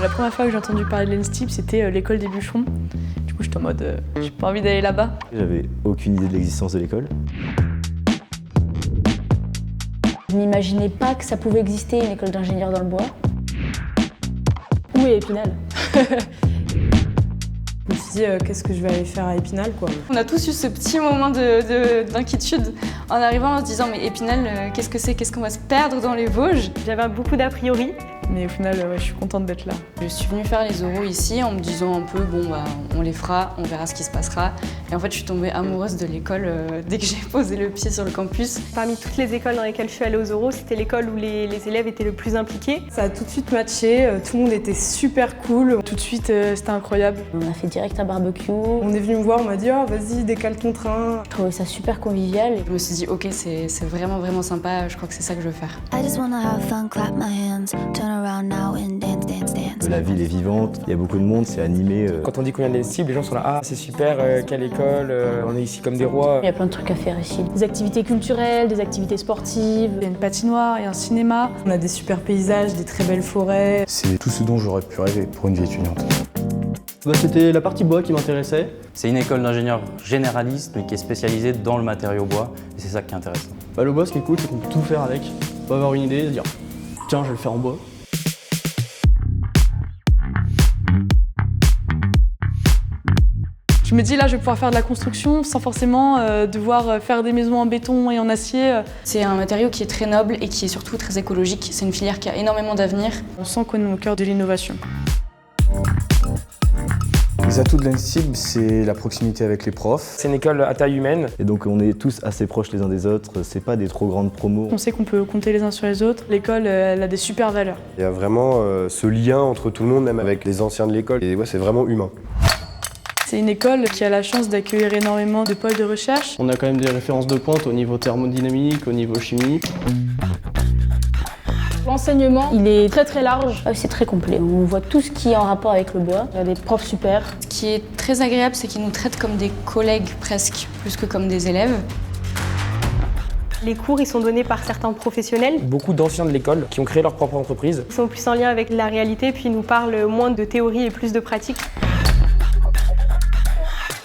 La première fois que j'ai entendu parler de l'ENSTIB, c'était l'école des bûcherons. Du coup, j'étais en mode, j'ai pas envie d'aller là-bas. J'avais aucune idée de l'existence de l'école. Je n'imaginais pas que ça pouvait exister une école d'ingénieur dans le bois. Où est Épinal? Je me suis dit, qu'est-ce que je vais aller faire à Épinal, quoi. On a tous eu ce petit moment d'inquiétude en arrivant en se disant mais Épinal, qu'est-ce que c'est? Qu'est-ce qu'on va se perdre dans les Vosges? J'avais beaucoup d'a priori. Mais au final, ouais, je suis contente d'être là. Je suis venue faire les oraux ici en me disant un peu bon bah on les fera, on verra ce qui se passera. Et en fait je suis tombée amoureuse de l'école dès que j'ai posé le pied sur le campus. Parmi toutes les écoles dans lesquelles je suis allée aux oraux, c'était l'école où les élèves étaient le plus impliqués. Ça a tout de suite matché, tout le monde était super cool. Tout de suite, c'était incroyable. On a fait direct un barbecue. On est venu me voir, on m'a dit « Oh, vas-y, décale ton train ». Je trouvais ça super convivial. Je me suis dit ok c'est vraiment sympa, je crois que c'est ça que je veux faire. I just wanna have fun, clap my hands, turn around now and dance, dance, dance. La ville est vivante, il y a beaucoup de monde, c'est animé. Quand on dit qu'on vient de l'ENSTIB, les gens sont là, ah c'est super, quelle école, on est ici comme des rois. Il y a plein de trucs à faire ici. Des activités culturelles, des activités sportives. Il y a une patinoire, il y a un cinéma. On a des super paysages, des très belles forêts. C'est tout ce dont j'aurais pu rêver pour une vie étudiante. C'était la partie bois qui m'intéressait. C'est une école d'ingénieurs généraliste mais qui est spécialisée dans le matériau bois et c'est ça qui est intéressant. Le bois, ce qui est cool, c'est qu'on peut tout faire avec. On peut avoir une idée, se dire tiens, je vais le faire en bois. Je me dis là, je vais pouvoir faire de la construction sans forcément devoir faire des maisons en béton et en acier. C'est un matériau qui est très noble et qui est surtout très écologique. C'est une filière qui a énormément d'avenir. On sent qu'on est au cœur de l'innovation. Les atouts de l'ENSTIB, c'est la proximité avec les profs. C'est une école à taille humaine. Et donc on est tous assez proches les uns des autres, c'est pas des trop grandes promos. On sait qu'on peut compter les uns sur les autres. L'école, elle a des super valeurs. Il y a vraiment ce lien entre tout le monde, même avec les anciens de l'école. Et ouais, c'est vraiment humain. C'est une école qui a la chance d'accueillir énormément de pôles de recherche. On a quand même des références de pointe au niveau thermodynamique, au niveau chimie. L'enseignement, il est très large. C'est très complet. On voit tout ce qui est en rapport avec le bois. Il y a des profs super. Ce qui est très agréable, c'est qu'ils nous traitent comme des collègues presque, plus que comme des élèves. Les cours, ils sont donnés par certains professionnels. Beaucoup d'anciens de l'école qui ont créé leur propre entreprise. Ils sont plus en lien avec la réalité, puis ils nous parlent moins de théorie et plus de pratique.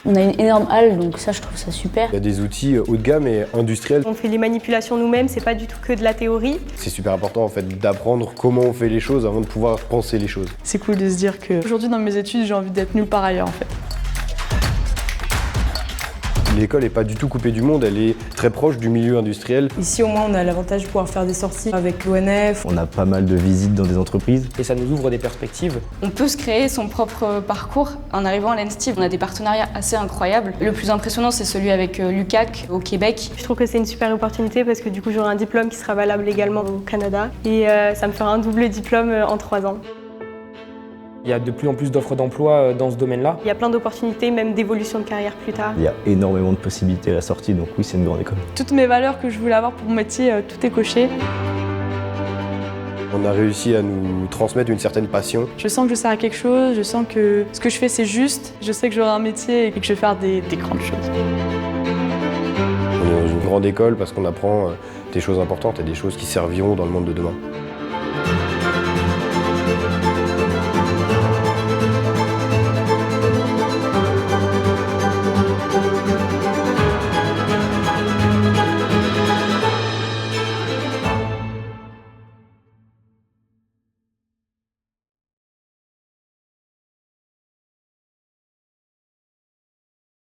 On a une énorme halle, donc ça, je trouve ça super. Il y a des outils haut de gamme et industriels. On fait les manipulations nous-mêmes, c'est pas du tout que de la théorie. C'est super important en fait d'apprendre comment on fait les choses avant de pouvoir penser les choses. C'est cool de se dire qu'aujourd'hui dans mes études, j'ai envie d'être nulle part ailleurs en fait. L'école n'est pas du tout coupée du monde, elle est très proche du milieu industriel. Ici, au moins, on a l'avantage de pouvoir faire des sorties avec l'ONF. On a pas mal de visites dans des entreprises. Et ça nous ouvre des perspectives. On peut se créer son propre parcours en arrivant à l'ENSTIB. On a des partenariats assez incroyables. Le plus impressionnant, c'est celui avec l'UQAC au Québec. Je trouve que c'est une super opportunité parce que du coup, j'aurai un diplôme qui sera valable également au Canada. Et ça me fera un double diplôme en 3 ans. Il y a de plus en plus d'offres d'emploi dans ce domaine-là. Il y a plein d'opportunités, même d'évolution de carrière plus tard. Il y a énormément de possibilités à la sortie, donc oui, c'est une grande école. Toutes mes valeurs que je voulais avoir pour mon métier, tout est coché. On a réussi à nous transmettre une certaine passion. Je sens que je sers à quelque chose, je sens que ce que je fais c'est juste, je sais que j'aurai un métier et que je vais faire des grandes choses. On est dans une grande école parce qu'on apprend des choses importantes et des choses qui serviront dans le monde de demain.